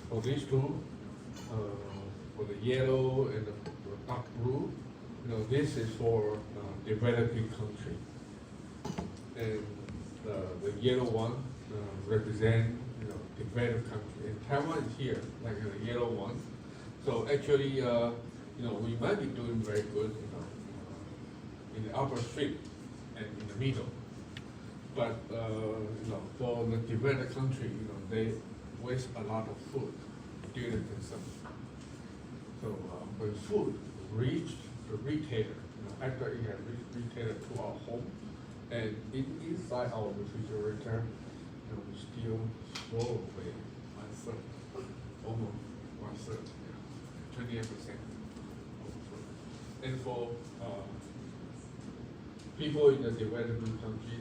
for these two, for the yellow and the dark blue, this is for developing country, and the yellow one represent developed country. And Taiwan is here, like the yellow one. So actually, we might be doing very good, in the upper street and in the middle. But for the developed country, they waste a lot of food during the consumption. So when food reached the retailer, after it had reached retailer to our home, and inside our refrigerator, we still throw away 1/3, almost 1/3, 28%. And for people in the developing country,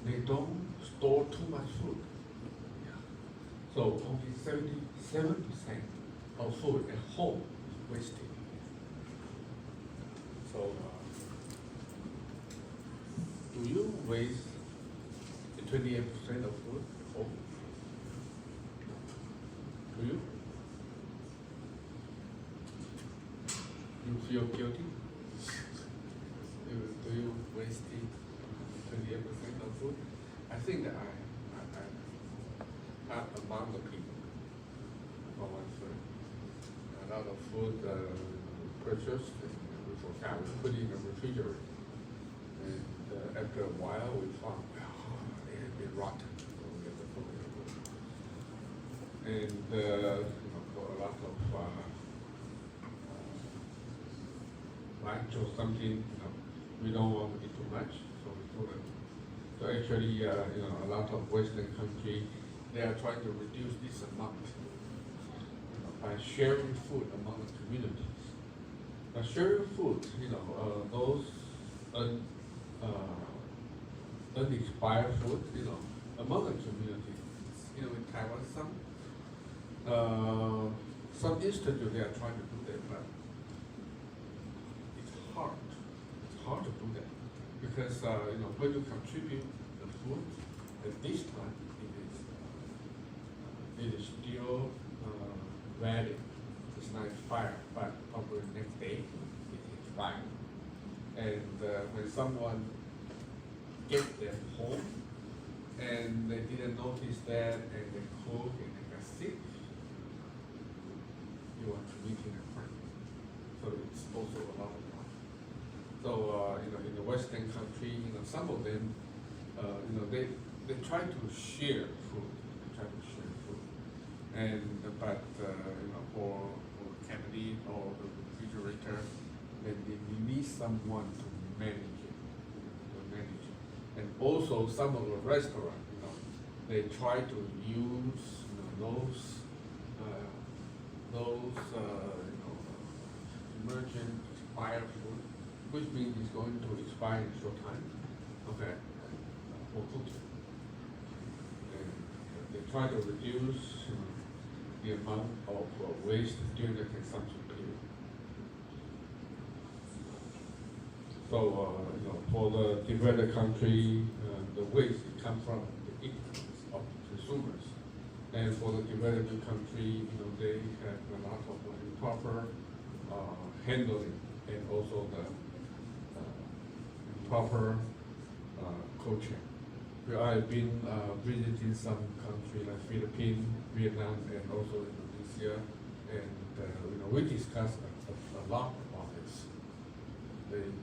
they don't store too much food. So only 77% of food at home is wasted. So do you waste the 28% of food at home? Do you? You feel guilty? Do you waste 28% of food? I think that I'm among the people. For 1/3, a lot of food purchased, and we forgot we put it in the refrigerator, and after a while we found it had been rotten, so we had to throw it away. And for a lot of lunch or something, we don't want to eat too much, so we throw it. So actually, a lot of Western countries, they are trying to reduce this amount by sharing food among the communities. By sharing food, those unexpired food, among the communities. In Taiwan, some institutes they are trying to do that, but it's hard. It's hard to do that because when you contribute the food at this time, it is still valid. It's not expired, but probably the next day it expired. And when someone gets them home and they didn't notice that, and they cook and they got sick, you want to meet in a crime. So it's also a lot of fun. So in the Western country, some of them, they try to share food. And but for cabinet or the refrigerator, then you need someone to manage it, And also some of the restaurants, they try to use those emergent expired food, which means it's going to expire in a short time. Okay, for cooking. And they try to reduce the amount of waste during the consumption period. So, for the developed country, the waste comes from the incomes of consumers. And for the developing country, they have a lot of improper handling and also the improper culture. I've been visiting some countries like Philippines, Vietnam, and also Indonesia, and we discussed a lot about this.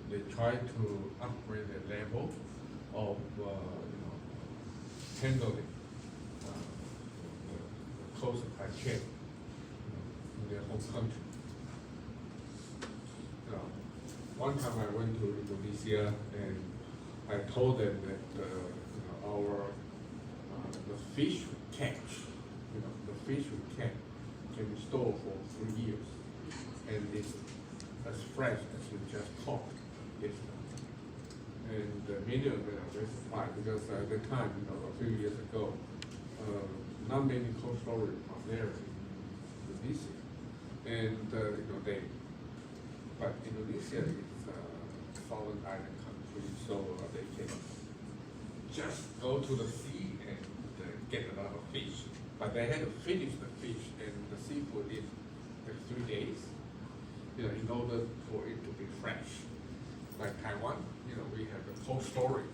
They try to upgrade the level of handling the close supply chain in their home country. One time I went to Indonesia and I told them that the fish we catch, can be stored for 3 years, and it's as fresh as we just caught yesterday. And many of them are very surprised because at the time, a few years ago, not many cold storage are there in Indonesia, and but Indonesia is a southern island country, so they can just go to the sea and get a lot of fish. but they had to finish the fish and the seafood in like 3 days, in order for it to be fresh. Like Taiwan, we have the cold storage.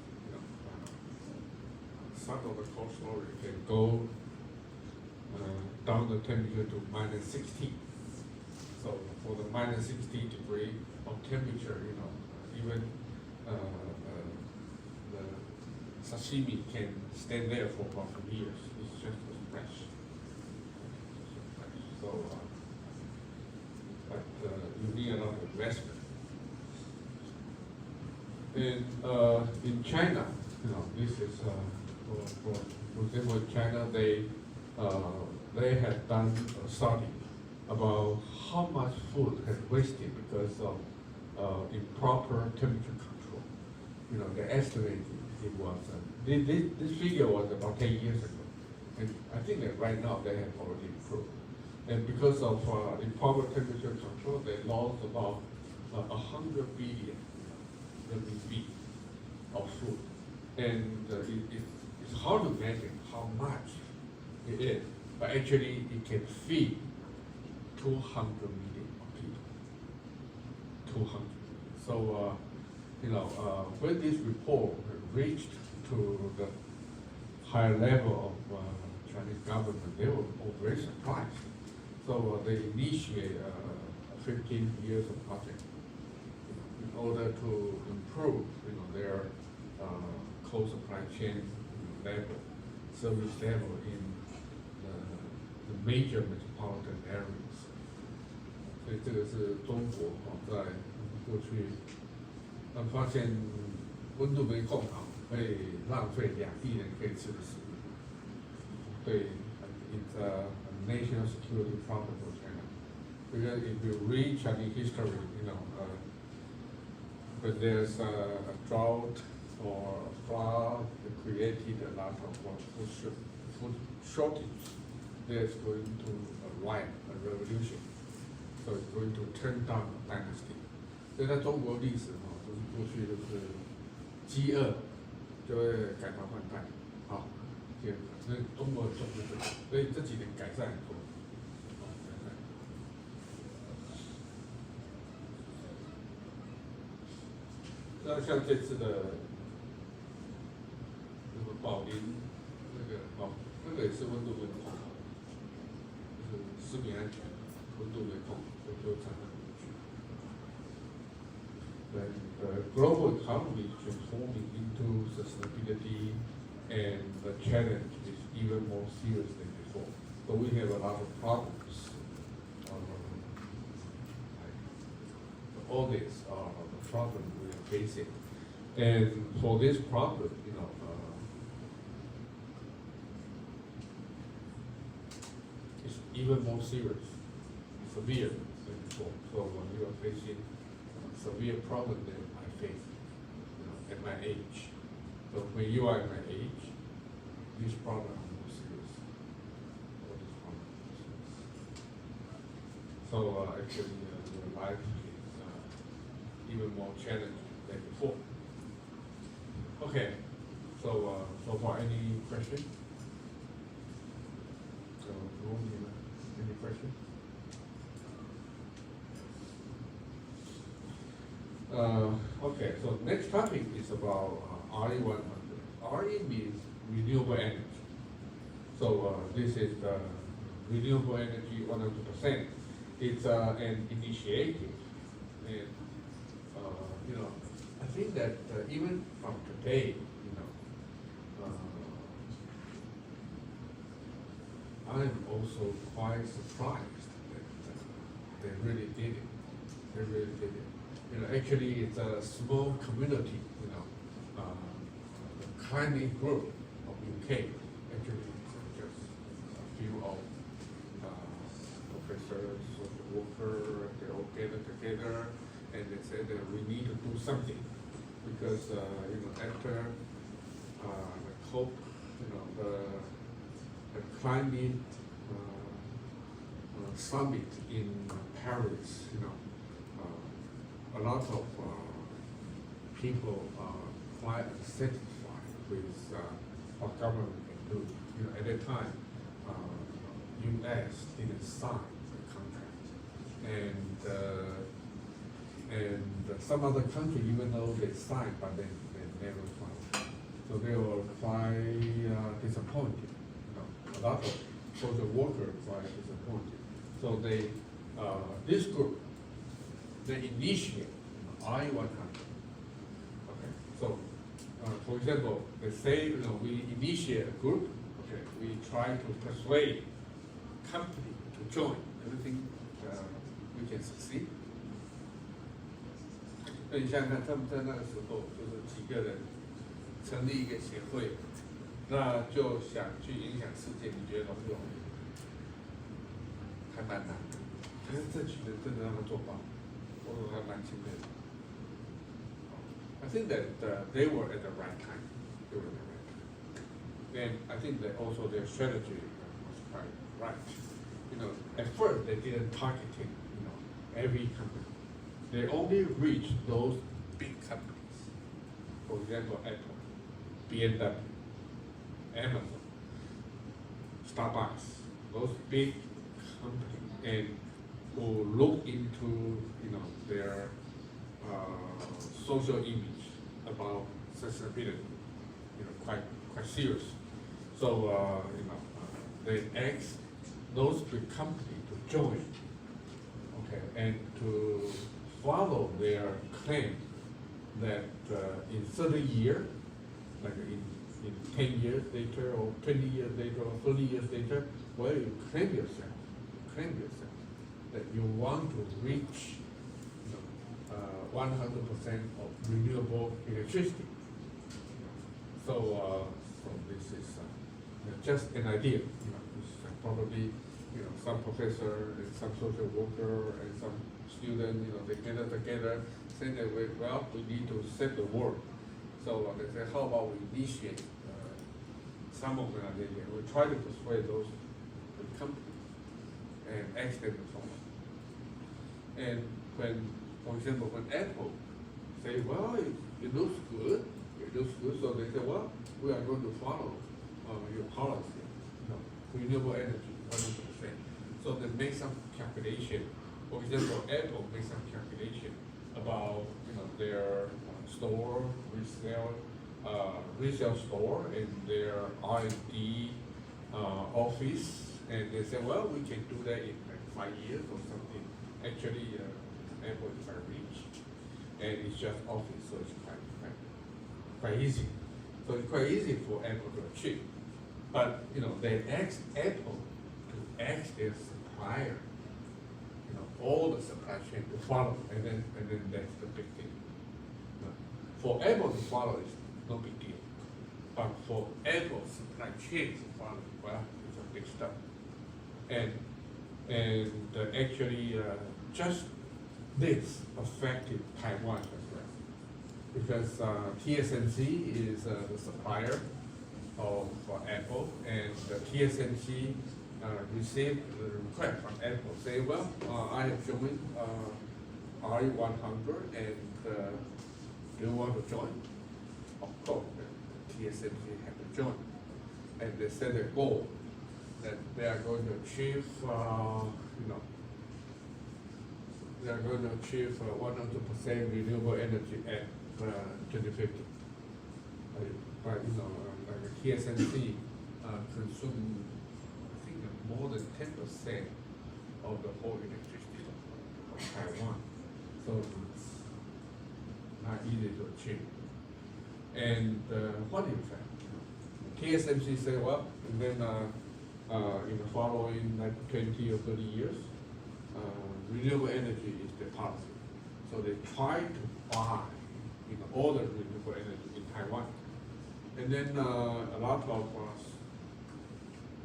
Some of the cold storage can go down the temperature to -60. So for the -60 degree of temperature, even the sashimi can stand there for about 2 years. It's just as fresh. So, but you need a lot of investment. And in China, this is for example, in China they have done a study about how much food has wasted because of improper temperature control. They estimated it was this figure was about 10 years ago, and I think that right now they have already improved. And because of improper temperature control, they lost about 100 billion RMB of food, and it's hard to imagine how much it is, but actually it can feed 200 million people. 200. So, when this report reached to the higher level of Chinese government, they were all very surprised. So they initiated a 15 years of project in order to improve, their cold supply chain level, service level in the major metropolitan areas. 所以这个是中国在过去，发现温度没控好，会浪费2亿人可以吃的食物。对 ，it's a national security problem for China. Because if you read Chinese history, when there's a drought or a flood, it created a lot of food shortage. There's going to arrive a revolution. So it's going to turn down a dynasty. 所以在中国历史就是过去就是饥饿就会改朝换代，所以中国重视这个，所以这几年改善很多。那像这次的什么宝林那个也是温度温控，就是食品安全、温度温控，就产生很多区。The global economy is transforming into sustainability, and the challenge is even more serious than before. So we have a lot of problems. All these are the problem we are facing, and for this problem, it's even more serious, severe than before. So when you are facing severe problem that I face, at my age. So when you are at my age, this problem is more serious. So actually, your life is even more challenging than before. Okay. So so far, any questions? So, any questions? Okay, so next topic is about RE100. RE means renewable energy. So this is the renewable energy 100%. It's an initiative, and I think that even from today, I'm also quite surprised that they really did it. They really did it. Actually, it's a small community, a tiny group of UK. Actually, it's just a few of professors, social workers, they all gather together, and they said that we need to do something because, after the COP, the climate summit in Paris, a lot of people are quite unsatisfied with what government can do. At that time, U.S. didn't sign the contract, and some other country, even though they signed, but they never signed. So they were quite disappointed. A lot of social workers were disappointed. So they, this group, they initiate I-100. Okay, so for example, they say, we initiate a group. Okay, we try to persuade company to join. Everything we can succeed. 那你想想看，他们在那个时候就是几个人成立一个协会，那就想去影响世界，你觉得容不容易？还蛮难的。可是这群人真的让他做到，我还蛮钦佩的。I think that they were at the right time. They were at the right time. And I think that also their strategy was quite right. At first they didn't targeting, every company. They only reached those big companies. For example, Apple, BMW, Amazon, Starbucks, those big companies, and who look into, their social image about sustainability, quite serious. So, they asked those big companies to join, okay, and to follow their claim that in 30 years, like in 10 years later, or 20 years later, or 30 years later, well, you claim yourself that you want to reach 100% of renewable electricity. So this is just an idea. Probably, some professor and some social worker and some student, they gather together, say that we need to save the world. So they say, how about we initiate some organization? We try to persuade those companies and ask them to form. And when, for example, when Apple say, well, it looks good, so they say, well, we are going to follow your policy, renewable energy, 100%. So they make some calculation. For example, Apple makes some calculation about their store, resale store, and their R&D office, and they say, well, we can do that in like 5 years or something. Actually, Apple is very rich, and it's just office, so it's quite easy. So it's quite easy for Apple to achieve. But they ask Apple to ask their supplier, all the supply chain to follow, and then that's the big thing. For Apple to follow is no big deal, but for Apple's supply chain to follow, well, it's a big step. And actually, just this affected Taiwan as well, because TSMC is the supplier of Apple, and TSMC received the request from Apple, say, well, I have joined RE100, and do you want to join? Of course, TSMC had to join, and they set a goal that they are going to achieve, they are going to achieve 100% renewable energy at 2050. But like TSMC consume, I think, more than 10% of the whole electricity of Taiwan. So it's not easy to achieve. And what do you think? TSMC say, well, and then in the following like 20 or 30 years, renewable energy is the policy. So they try to buy all the renewable energy in Taiwan. And then a lot of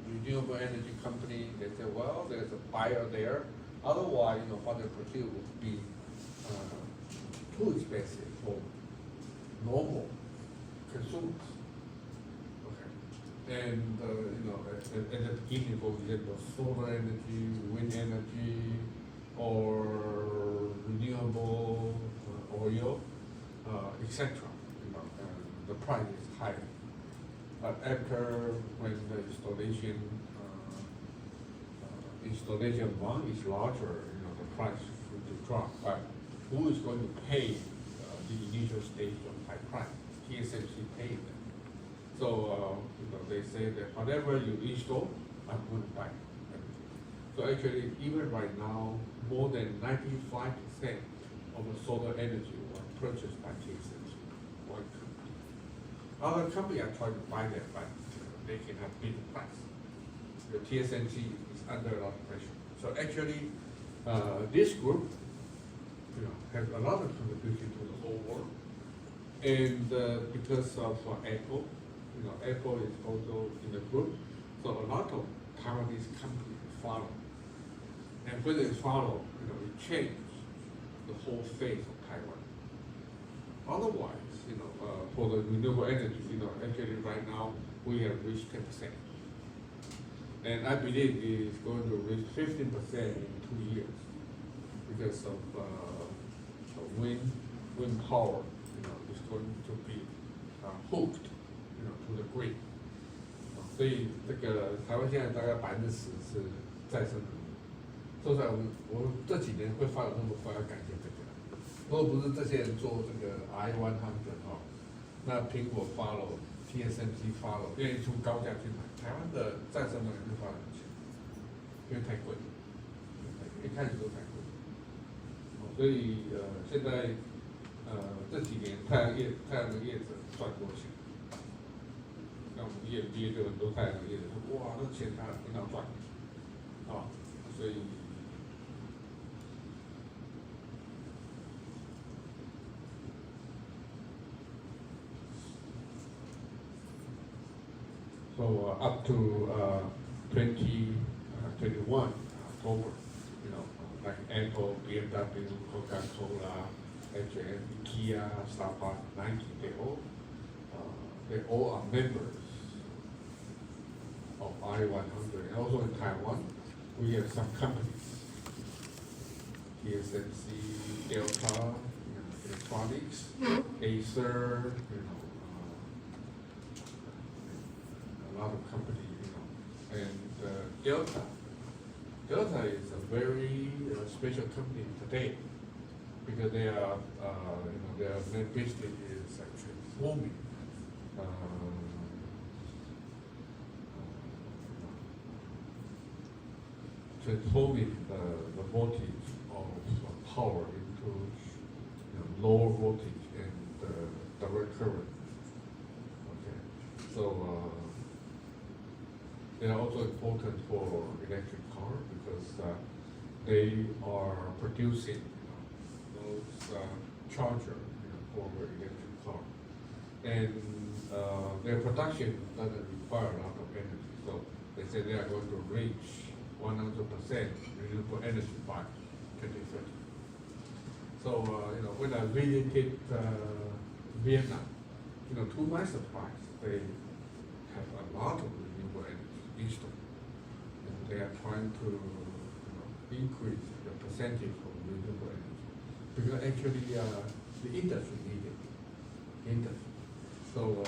renewable energy company, they say, well, there's a buyer there. Otherwise, what they produce would be too expensive for normal consumers. Okay. And at the beginning, for example, solar energy, wind energy, or renewable oil, etc. The price is higher. But after when the installation installation amount is larger, the price will drop. But who is going to pay the initial stage of high price? TSMC paid them. So they say that whatever you install, I'm going to buy everything. So actually, even right now, more than 95% of the solar energy was purchased by TSMC, one company. Other companies are trying to buy them, but they cannot beat the price. The TSMC is under a lot of pressure. So actually, this group, has a lot of contribution to the whole world. And because of Apple, Apple is also in the group, so a lot of Taiwanese companies follow. And when they follow, it changes the whole face of Taiwan. Otherwise, for the renewable energy, actually right now we have reached 10%. And I believe it is going to reach 15% in 2 years because of wind power, is going to be hooked, to the grid. 所以这个台湾现在大概10%是再生能源。说实在，我这几年会发展那么快，要感谢这个。如果不是这些人做这个 I100那苹果follow。TSMC follow 愿意出高价去买，台湾的再生能源就发展不起来，因为太贵，一开始都太贵，所以现在这几年太阳能业者赚多钱，像我们EMBA就很多太阳能业者说，哇，这钱他很好赚，所以。So up to 2021 October, like Apple, BMW, Coca-Cola, HM, Kia, Starbucks, Nike, they all are members of I100. And also in Taiwan, we have some companies, TSMC, Delta, Electronics, Acer, a lot of companies, and Delta is a very special company today because they are, their main business is transforming the voltage of power into lower voltage and direct current. Okay, so. They are also important for electric car because they are producing those chargers for electric car, and their production doesn't require a lot of energy. So they say they are going to reach 100% renewable energy by 2030. So when I visited Vietnam, to my surprise, they have a lot of renewable energy. And they are trying to increase the percentage of renewable energy because actually the industry needs it. So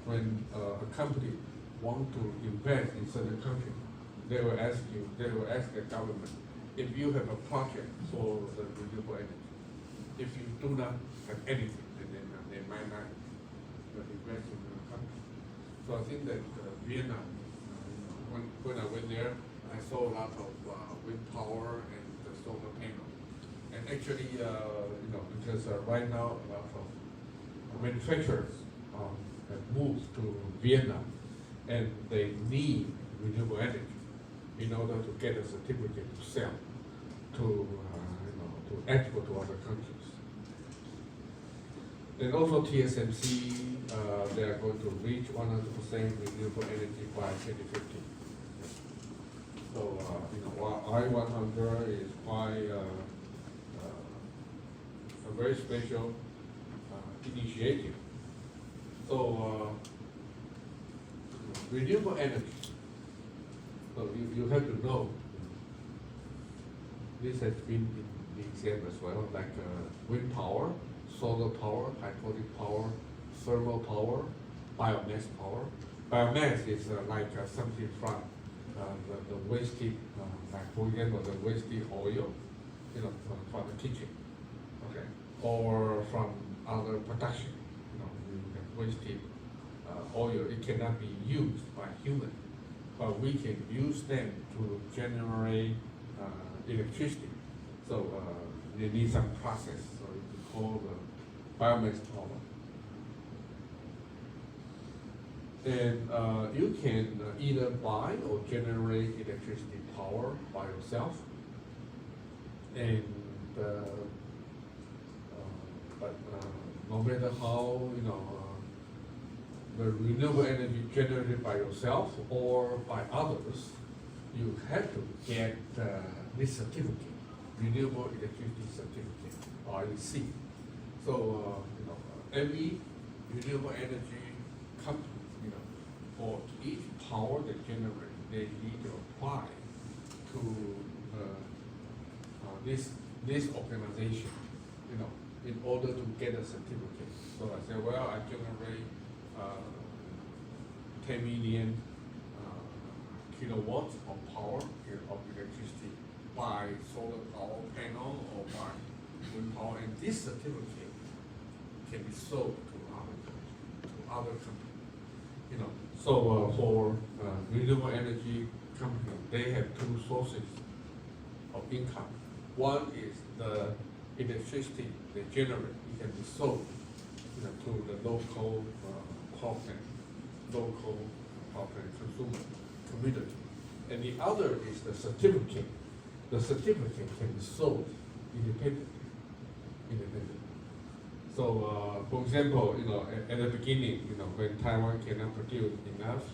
when a company wants to invest in certain country, they will ask the government if you have a project for the renewable energy. If you do not have anything, then they might not invest in the country. So I think that Vietnam. When I went there, I saw a lot of wind power and the solar panel. And actually, because right now a lot of manufacturers have moved to Vietnam, and they need renewable energy in order to get a certificate to sell, to export to other countries. And also TSMC, they are going to reach 100% renewable energy by 2050. So, I100 is quite a very special initiative. So, renewable energy. So you have to know. This has been in the exam as well, like wind power, solar power, hydraulic power, thermal power, biomass power. Biomass is like something from the wasted, like for example, the wasted oil, from the kitchen, okay, or from other production, we have wasted oil. It cannot be used by human, but we can use them to generate electricity. So they need some process. So it's called biomass power. And you can either buy or generate electricity power by yourself. And but no matter how the renewable energy generated by yourself or by others, you have to get this certificate, renewable electricity certificate, REC. So every renewable energy company, for each power they generate, they need to apply to this organization, in order to get a certificate. So I say, well, I generate 10 million kilowatts of power of electricity by solar power panel or by wind power, and this certificate can be sold to other companies. So for renewable energy company, they have two sources of income. One is the electricity they generate. It can be sold, to the local power plant, consumer community. And the other is the certificate. The certificate can be sold independently. So, for example, at the beginning, when Taiwan cannot produce enough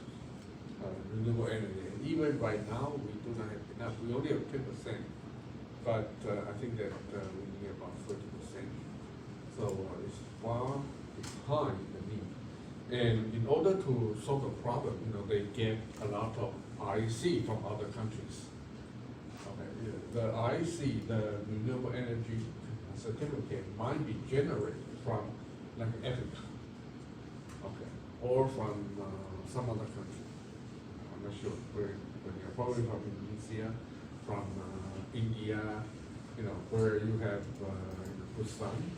renewable energy, and even right now we do not have enough. We only have 10%, but I think that we need about 30%. So it's far behind the need. And in order to solve the problem, they get a lot of REC from other countries. Okay, the REC, the renewable energy certificate, might be generated from like Africa, okay, or from some other country. I'm not sure where. Probably from Indonesia, from India, where you have good sun,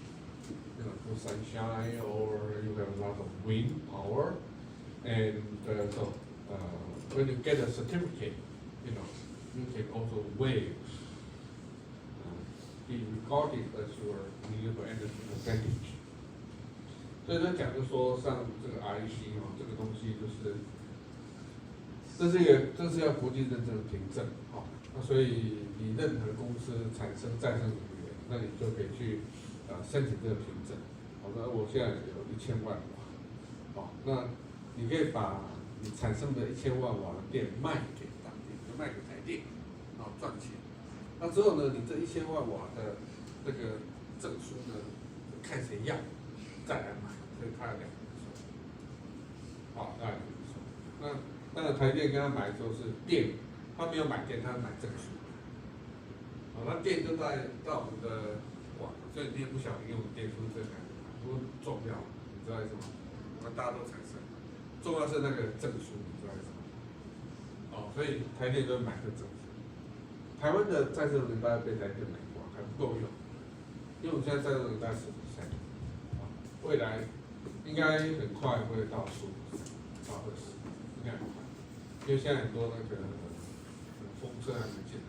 good sunshine, or you have a lot of wind power, and so when you get a certificate, you can also waive. Be regarded as your renewable energy percentage. 所以他讲就说，像这个 REC 这个东西就是，这是要国际认证的凭证那所以你任何公司产生再生能源，那你就可以去申请这个凭证。那我现在有1000万瓦，那你可以把你产生的1000万瓦的电卖给当地，就卖给台电，赚钱。那之后呢，你这1000万瓦的这个证书呢，看谁要，再来买，所以他有2个人收，大概2个人收。那当然台电跟他买的时候是电，他没有买电，他买证书。那电就到我们的网，所以你也不晓得用电书这个不重要，你知道为什么？大家都产生，重要是那个证书，你知道为什么？所以台电就买这证书。台湾的再生能源大概被台电买光，还不够用，因为我们现在再生能源大概10%，未来应该很快会到15%到20%，应该很快，因为现在很多那个风车还没进来，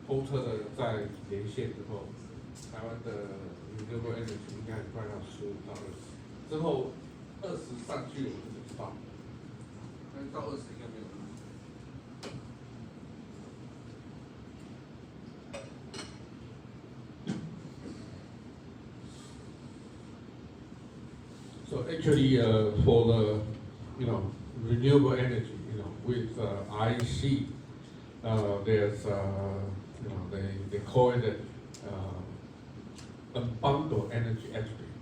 风车的在连线之后，台湾的 renewable energy 应该很快到15到20%，之后20上去我就不知道，但是到20应该没有。So actually, for the renewable energy, with REC, there's they call it unbundled energy attribute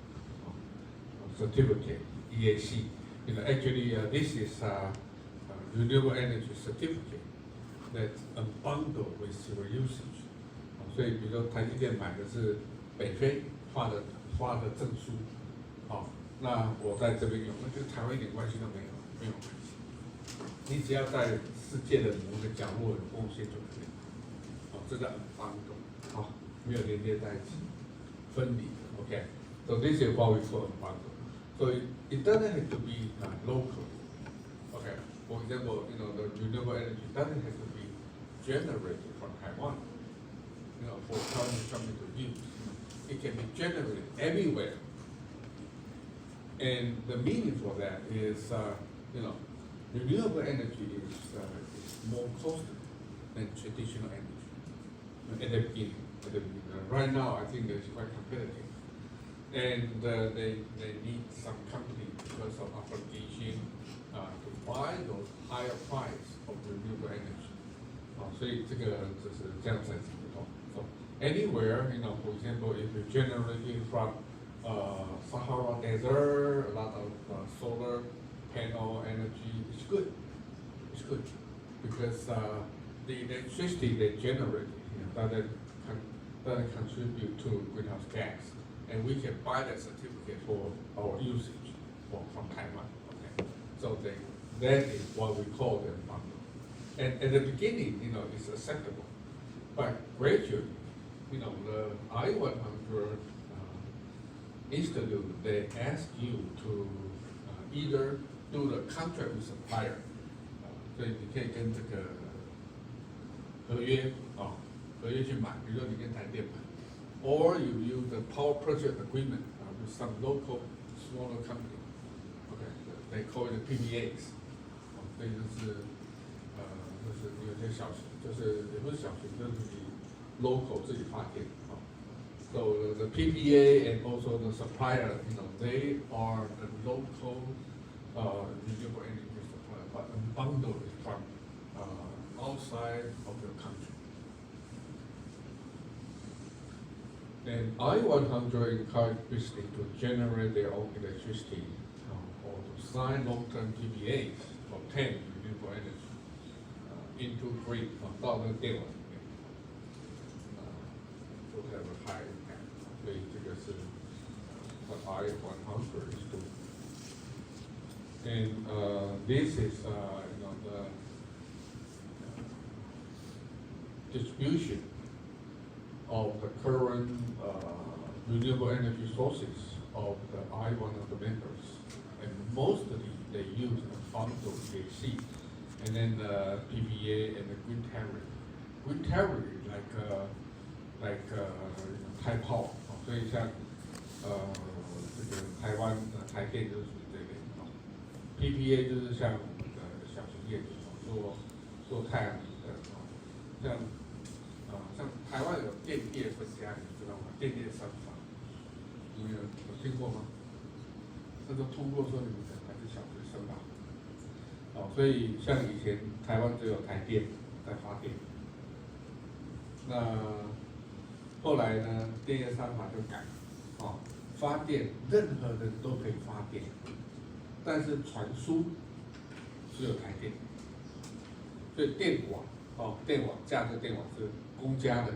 certificate (EAC). Actually, this is a renewable energy certificate that's unbundled with your usage. 所以，比如说台积电买的是北非发的证书，那我在这边用，那跟台湾一点关系都没有关系。你只要在世界的某个角落有贡献就可以。好，这叫 unbundle， 好，没有连接在一起，分离的。OK， so this is what we call unbundle. So it doesn't have to be local. Okay, for example, the renewable energy doesn't have to be generated from Taiwan. For Chinese company to use, it can be generated everywhere. And the meaning for that is, renewable energy is more costly than traditional energy at the beginning. Right now, I think it's quite competitive. And they need some company because of obligation to buy those higher price of renewable energy. 所以这个就是这样子的不同。So anywhere, for example, if you generating from Sahara Desert, a lot of solar panel energy, it's good. It's good because the electricity they generate doesn't contribute to greenhouse gas. And we can buy that certificate for our usage from Taiwan. Okay, so that is what we call the bundle. And at the beginning, it's acceptable, but gradually, the I-100 Institute they ask you to either do the contract with supplier, 所以你可以跟这个合约去买，比如说你跟台电买。Or you use the power purchase agreement with some local smaller company. Okay, they call it PPAs. 所以就是有些小型，就是也不是小型，就是你 local 自己发电。So the PPA and also the supplier, they are the local renewable energy supplier, but the bundle is from outside of the country. And I-100 encourage business to generate their own electricity or to sign long-term PPAs for 10 renewable energy into grid 到那个电网里面，to have a high impact. 所以这个是what I-100 is doing. And this is the distribution of the current renewable energy sources of the I-100 members, and mostly they use the bundle AC, and then the PPA and the grid tariff. Grid tariff like Thai Power， 所以像这个台湾台电就是属于这类，PPA 就是像我们的小型业主做太阳能的，像台湾有电业分家，你知道吗？电业三法，你们有听过吗？那都通过说你们还是小学生吧？所以像以前台湾只有台电在发电，那后来呢，电业三法就改，发电任何人都可以发电，但是传输只有台电，所以电网架这电网是公家的，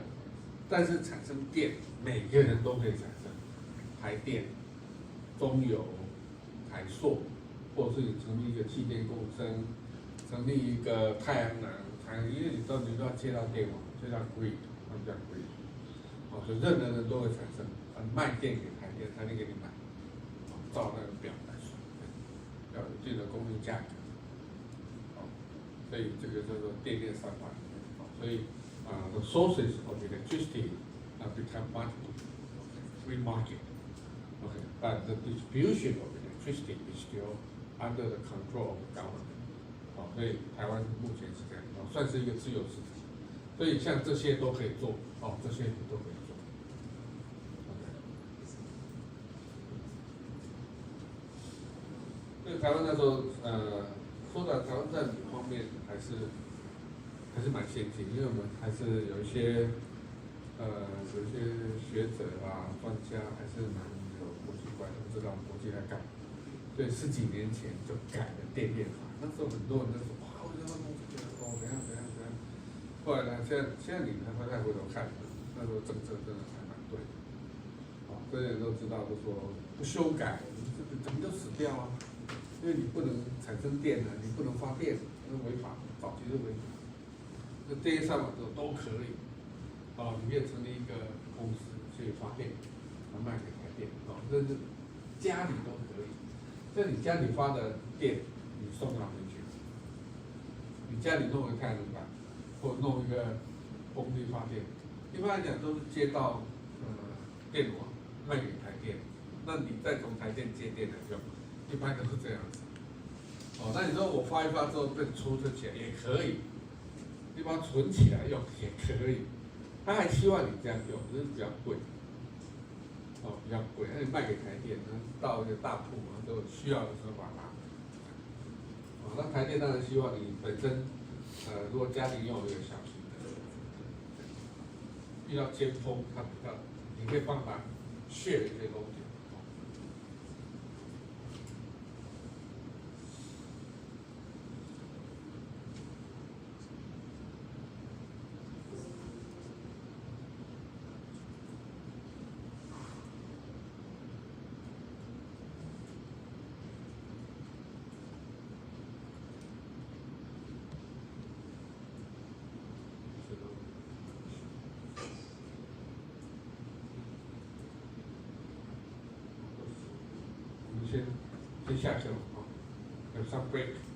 但是产生电，每个人都可以产生。台电、中油、台塑，或者是你成立一个气电共生，成立一个太阳能，因为你都要接到电网，就叫 grid， 他们叫 grid， 所以任何人都会产生，卖电给台电，台电给你买，照那个表来算，要有一定的公定价格，所以这个叫做电业三法。所以the sources of electricity become multiple, free market. Okay, but the distribution of electricity is still under the control of the government. 所以台湾目前是这样，算是一个自由市场。所以像这些都可以做，这些你都可以做。所以台湾那时候，说到台湾在某方面还是蛮先进，因为我们还是有一些学者专家还是蛮有国际观，都知道国际在干嘛。所以10几年前就改了电业法，那时候很多人都说哇，我要弄这个怎样。后来呢，现在你才回头看，那时候政策真的还蛮对的。这些人都知道，都说不修改，这个怎么就死掉啊？因为你不能产生电了，你不能发电，那是违法的。早期认为，那这些上网都可以，你也成立一个公司去发电，卖给台电，甚至家里都可以。在你家里发的电，你送他回去。你家里弄个太阳能板，或弄一个风力发电，一般来讲都是接到电网卖给台电，那你再从台电接电来用，一般都是这样子。那你说我发一发之后再出这钱也可以，你把它存起来用也可以，他还希望你这样用，只是比较贵，比较贵，那你卖给台电，到一个大铺嘛，都需要的时候把它。那台电当然希望你本身，如果家庭拥有一个小型的，遇到尖峰，它比较，你可以帮他share一些东西。先下课了，有some break。